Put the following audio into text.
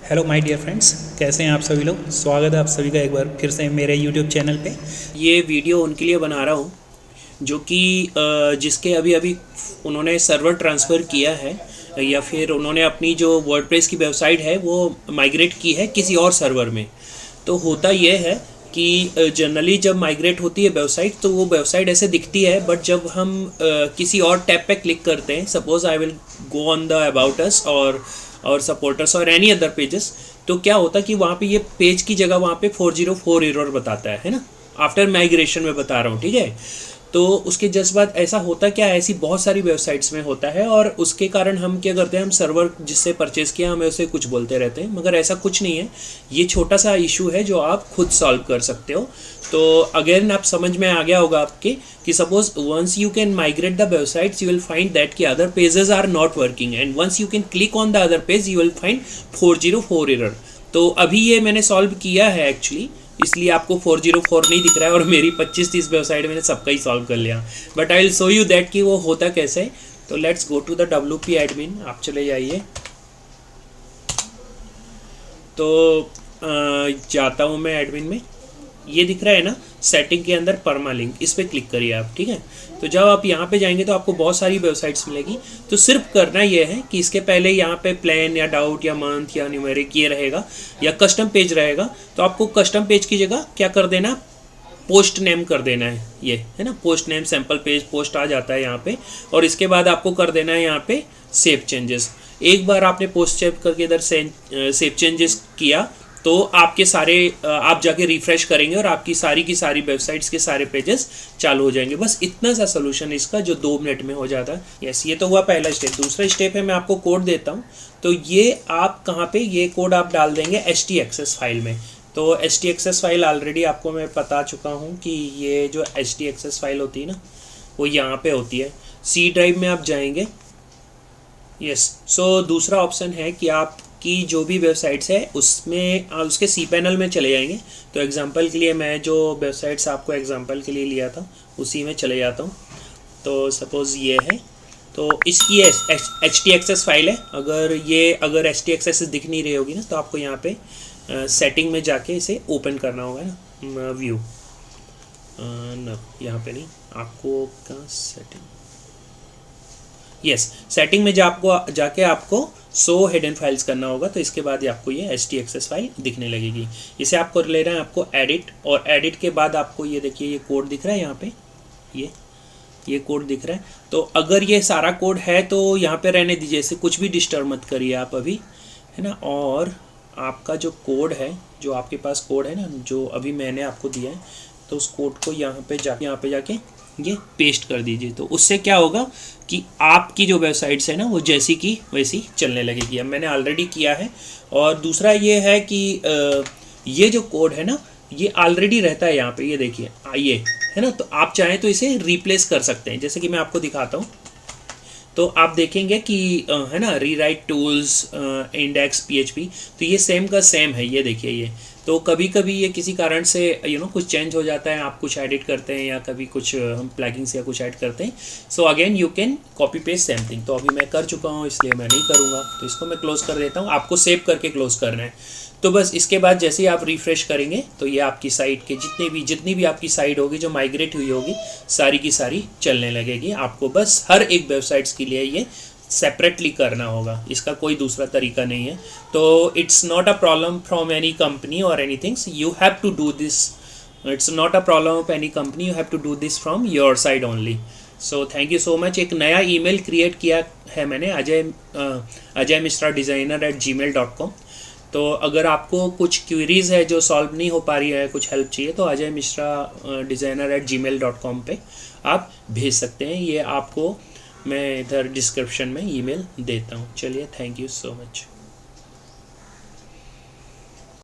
Hello my dear friends, कैसे हैं आप सभी लोग। स्वागत है आप सभी का एक बार फिर से मेरे यूट्यूब चैनल पे। ये वीडियो उनके लिए बना रहा हूँ जो कि जिसके अभी अभी उन्होंने सर्वर ट्रांसफ़र किया है या फिर उन्होंने अपनी जो वर्डप्रेस की वेबसाइट है वो माइग्रेट की है किसी और सर्वर में। तो होता ये है कि जनरली जब माइग्रेट होती है वेबसाइट तो वो वेबसाइट ऐसे दिखती है, बट जब हम किसी और टैब पे क्लिक करते हैं, suppose I will go on the about us और सपोर्टर्स और एनी अदर पेजेस, तो क्या होता है कि वहाँ पे ये पेज की जगह वहाँ पे 404 एरर बताता है ना। आफ्टर माइग्रेशन में बता रहा हूँ, ठीक है। तो उसके जस्ट बाद ऐसा होता क्या है, ऐसी बहुत सारी वेबसाइट्स में होता है और उसके कारण हम क्या करते हैं, हम सर्वर जिससे परचेज़ किया हमें उसे कुछ बोलते रहते हैं, मगर ऐसा कुछ नहीं है। ये छोटा सा इशू है जो आप खुद सॉल्व कर सकते हो। तो अगेन आप समझ में आ गया होगा आपके कि suppose once you can migrate the websites you will find that कि other pages are not working and once you can click on the other page you will find 404 error. तो अभी ये मैंने सॉल्व किया है एक्चुअली, इसलिए आपको 404 नहीं दिख रहा है और मेरी 25-30 वेबसाइट मैंने सबका ही सॉल्व कर लिया। But I will show you that कि वो होता कैसे है। तो let's go to the WP admin, आप चले जाइए। तो जाता हूँ मैं एडमिन में, ये दिख रहा है ना सेटिंग के अंदर परमालिंक, इस पर क्लिक करिए आप, ठीक है। तो जब आप यहाँ पे जाएंगे तो आपको बहुत सारी वेबसाइट्स मिलेगी। तो सिर्फ करना ये है कि इसके पहले यहाँ पे प्लान या डाउट या मंथ या न्यूमेरिक ये रहेगा या कस्टम पेज रहेगा। तो आपको कस्टम पेज की जगह क्या कर देना, पोस्ट नेम कर देना है, ये है ना, post name sample page post आ जाता है यहाँ पे। और इसके बाद आपको कर देना है यहाँ पे सेव चेंजेस। एक बार आपने पोस्ट सेव करके इधर सेव चेंजेस किया तो आपके सारे आप जाके रिफ्रेश करेंगे और आपकी सारी की सारी वेबसाइट्स के सारे पेजेस चालू हो जाएंगे। बस इतना सा सोल्यूशन इसका जो 2 मिनट में हो जाता है। यस, ये तो हुआ पहला स्टेप। दूसरा स्टेप है, मैं आपको कोड देता हूँ। तो ये आप कहाँ पे, ये कोड आप डाल देंगे htxs फाइल में। तो htxs फाइल ऑलरेडी आपको मैं बता चुका हूँ कि ये जो htxs फाइल होती है ना वो यहाँ पे होती है। C ड्राइव में आप जाएंगे। यस, सो दूसरा ऑप्शन है कि आप की जो भी वेबसाइट्स है उसमें उसके cPanel में चले जाएंगे। तो एग्जांपल के लिए मैं जो वेबसाइट्स आपको एग्जांपल के लिए लिया था उसी में चले जाता हूँ। तो सपोज़ ये है, तो इसकी htxs फाइल है। अगर htxs दिख नहीं रही होगी ना तो आपको यहाँ पे सेटिंग में जाके इसे ओपन करना होगा ना, व्यू ना, यहाँ पे नहीं, आपको कहाँ सेटिंग, यस सेटिंग में जाके आपको शो हिडन फाइल्स करना होगा। तो इसके बाद आपको ये htxs फाइल दिखने लगेगी। इसे आपको ले रहे हैं आपको एडिट, और एडिट के बाद आपको ये देखिए ये कोड दिख रहा है यहाँ पे, ये कोड दिख रहा है। तो अगर ये सारा कोड है तो यहाँ पे रहने दीजिए, इसे कुछ भी डिस्टर्ब मत करिए आप अभी, है ना। और आपका जो कोड है, जो आपके पास कोड है ना जो अभी मैंने आपको दिया है, तो उस कोड को यहाँ पे जाके ये पेस्ट कर दीजिए। तो उससे क्या होगा कि आपकी जो वेबसाइट्स है ना वो जैसी की वैसी चलने लगेगी। अब मैंने ऑलरेडी किया है। और दूसरा ये है कि ये जो कोड है ना ये ऑलरेडी रहता है यहाँ पे, ये देखिए ये है ना। तो आप चाहें तो इसे रिप्लेस कर सकते हैं, जैसे कि मैं आपको दिखाता हूँ। तो आप देखेंगे कि है ना रीराइट टूल्स इंडेक्स PHP, तो ये सेम का सेम है, ये देखिए ये। तो कभी कभी ये किसी कारण से कुछ चेंज हो जाता है, आप कुछ एडिट करते हैं या कभी कुछ हम प्लगइन्स या कुछ ऐड करते हैं। So again you can copy paste same thing. तो अभी मैं कर चुका हूँ इसलिए मैं नहीं करूँगा, तो इसको मैं क्लोज कर देता हूँ। आपको सेव करके क्लोज करना है। तो बस इसके बाद जैसे ही आप रिफ़्रेश करेंगे तो ये आपकी साइट के जितनी भी आपकी साइट होगी जो माइग्रेट हुई होगी सारी की सारी चलने लगेगी। आपको बस हर एक वेबसाइट्स के लिए ये सेपरेटली करना होगा, इसका कोई दूसरा तरीका नहीं है। तो it's not a problem from any company और any things, you have to do this. It's not a problem of any company, you have to do this from your side only. So thank you so much. एक नया email create किया है मैंने, ajay.mishra@gmail.com। तो अगर आपको कुछ queries है जो सॉल्व नहीं हो पा रही है, कुछ हेल्प चाहिए, तो ajay.mishra@gmail.com पे आप भेज सकते हैं। ये आपको मैं इधर डिस्क्रिप्शन में ईमेल देता हूँ। चलिए, थैंक यू सो मच।